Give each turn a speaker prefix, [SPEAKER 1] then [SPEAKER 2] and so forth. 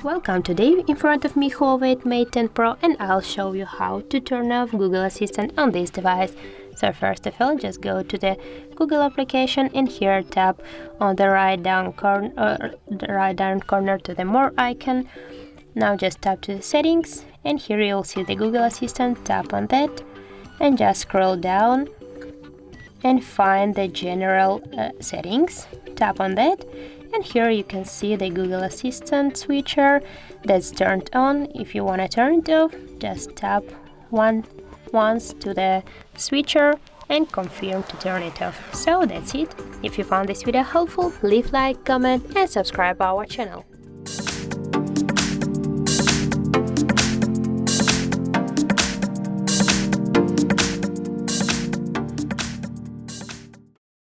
[SPEAKER 1] Welcome. Today in front of me Huawei Mate 10 Pro, and I'll show you how to turn off Google Assistant on this device. So first of all, just go to the Google application and here tap on the right down corner to the more icon. Now just tap to the settings and here you'll see the Google Assistant. Tap on that and just scroll down and find the general settings. Tap on that and here you can see the Google Assistant switcher that's turned on. If you want to turn it off, just tap once to the switcher and confirm to turn it off. So that's it. If you found this video helpful, leave like, comment and subscribe our channel.